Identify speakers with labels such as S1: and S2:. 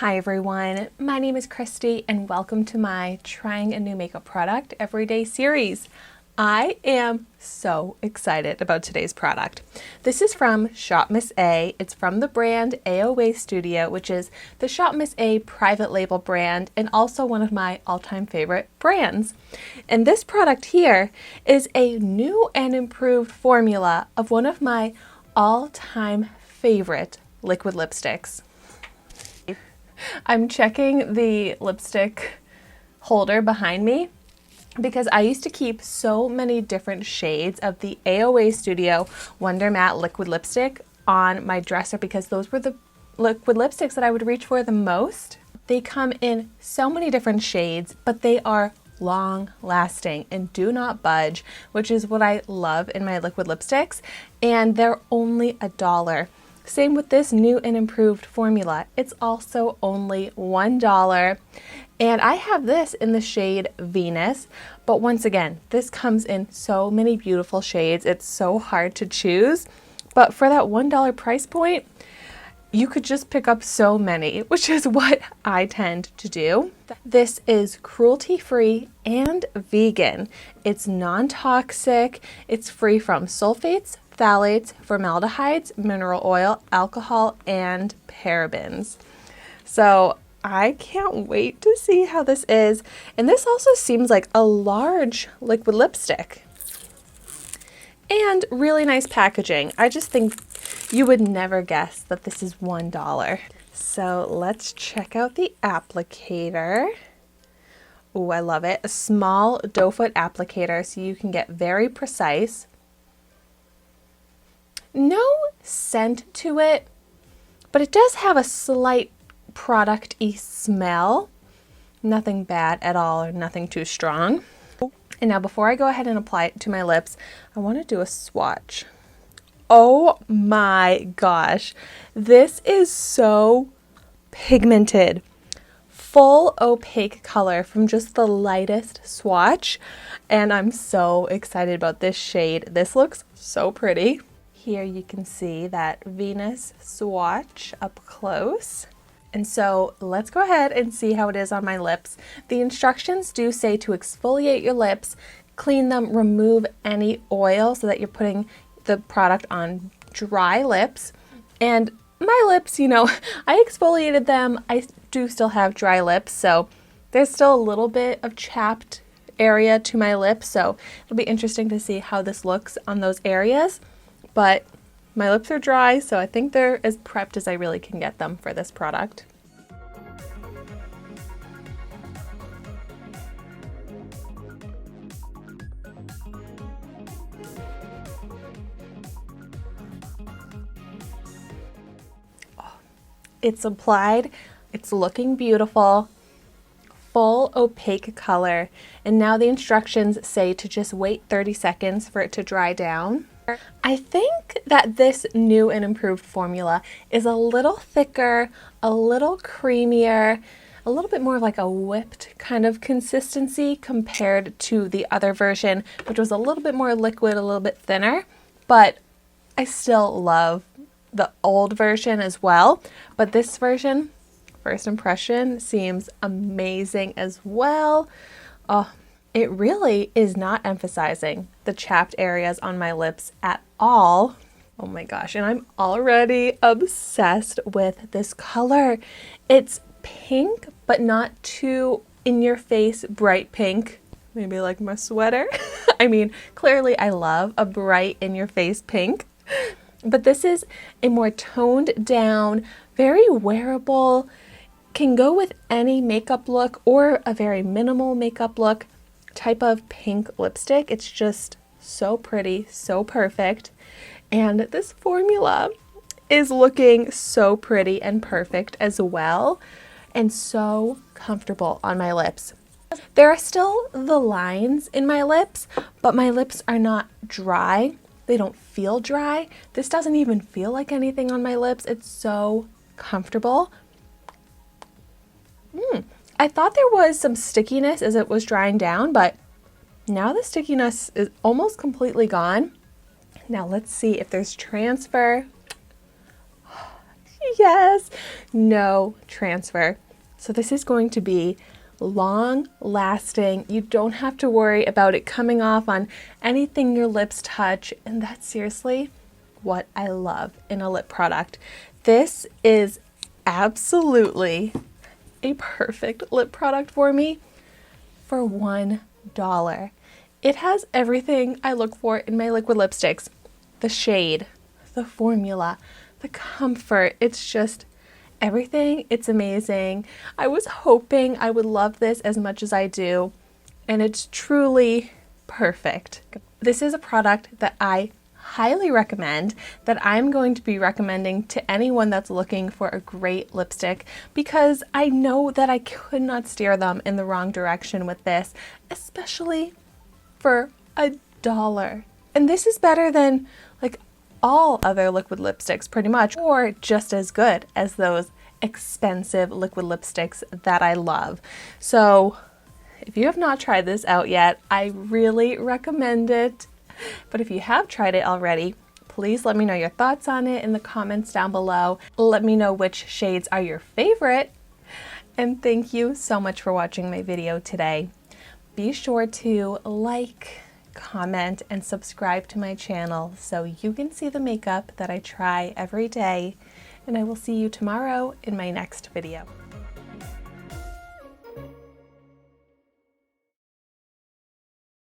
S1: Hi everyone, my name is Christy and welcome to my Trying a New Makeup Product Everyday series. I am so excited about today's product. This is from Shopmissa. It's from the brand AOA Studio, which is the Shopmissa private label brand and also one of my all-time favorite brands. And this product here is a new and improved formula of one of my all-time favorite liquid lipsticks. I'm checking the lipstick holder behind me because I used to keep so many different shades of the AOA Studio Wonder Matte liquid lipstick on my dresser because those were the liquid lipsticks that I would reach for the most. They come in so many different shades, but they are long lasting and do not budge, which is what I love in my liquid lipsticks, and they're only $1. Same with this new and improved formula. It's also only $1. And I have this in the shade Venus, but once again, this comes in so many beautiful shades. It's so hard to choose, but for that $1 price point, you could just pick up so many, which is what I tend to do. This is cruelty-free and vegan. It's non-toxic, it's free from sulfates, phthalates, formaldehydes, mineral oil, alcohol, and parabens. So I can't wait to see how this is. And this also seems like a large liquid lipstick. And really nice packaging. I just think you would never guess that this is $1. So let's check out the applicator. Oh, I love it. A small doe foot applicator so you can get very precise. No scent to it, but it does have a slight product-y smell. Nothing bad at all or nothing too strong. And now before I go ahead and apply it to my lips, I want to do a swatch. Oh my gosh, this is so pigmented. Full opaque color from just the lightest swatch, and I'm so excited about this shade. This looks so pretty. Here you can see that Venus swatch up close. And so let's go ahead and see how it is on my lips. The instructions do say to exfoliate your lips, clean them, remove any oil so that you're putting the product on dry lips. And my lips, you know, I exfoliated them. I do still have dry lips, so there's still a little bit of chapped area to my lips. So it'll be interesting to see how this looks on those areas. But my lips are dry, so I think they're as prepped as I really can get them for this product. It's applied, it's looking beautiful, full opaque color, and now the instructions say to just wait 30 seconds for it to dry down. I think that this new and improved formula is a little thicker, a little creamier, a little bit more of like a whipped kind of consistency compared to the other version, which was a little bit more liquid, a little bit thinner, but I still love the old version as well. But this version, first impression, seems amazing as well. Oh, it really is not emphasizing the chapped areas on my lips at all. Oh my gosh, and I'm already obsessed with this color. It's pink, but not too in-your-face bright pink. Maybe like my sweater. I mean, clearly I love a bright in-your-face pink. But this is a more toned down, very wearable, can go with any makeup look or a very minimal makeup look type of pink lipstick. It's just so pretty, so perfect. And this formula is looking so pretty and perfect as well, and so comfortable on my lips. There are still the lines in my lips, but my lips are not dry. They don't feel dry. This doesn't even feel like anything on my lips. It's so comfortable. I thought there was some stickiness as it was drying down, but now the stickiness is almost completely gone. Now let's see if there's transfer. Yes, no transfer. So this is going to be long lasting. You don't have to worry about it coming off on anything your lips touch. And that's seriously what I love in a lip product. This is absolutely a perfect lip product for me for $1. It has everything I look for in my liquid lipsticks. The shade, the formula, the comfort. It's just everything. It's amazing. I was hoping I would love this as much as I do, and it's truly perfect. This is a product that I highly recommend, that I'm going to be recommending to anyone that's looking for a great lipstick, because I know that I could not steer them in the wrong direction with this, especially for $1. And this is better than like all other liquid lipsticks pretty much, or just as good as those expensive liquid lipsticks that I love. So if you have not tried this out yet, I really recommend it. But if you have tried it already, please let me know your thoughts on it in the comments down below. Let me know which shades are your favorite. And thank you so much for watching my video today. Be sure to like, comment, and subscribe to my channel so you can see the makeup that I try every day. And I will see you tomorrow in my next video.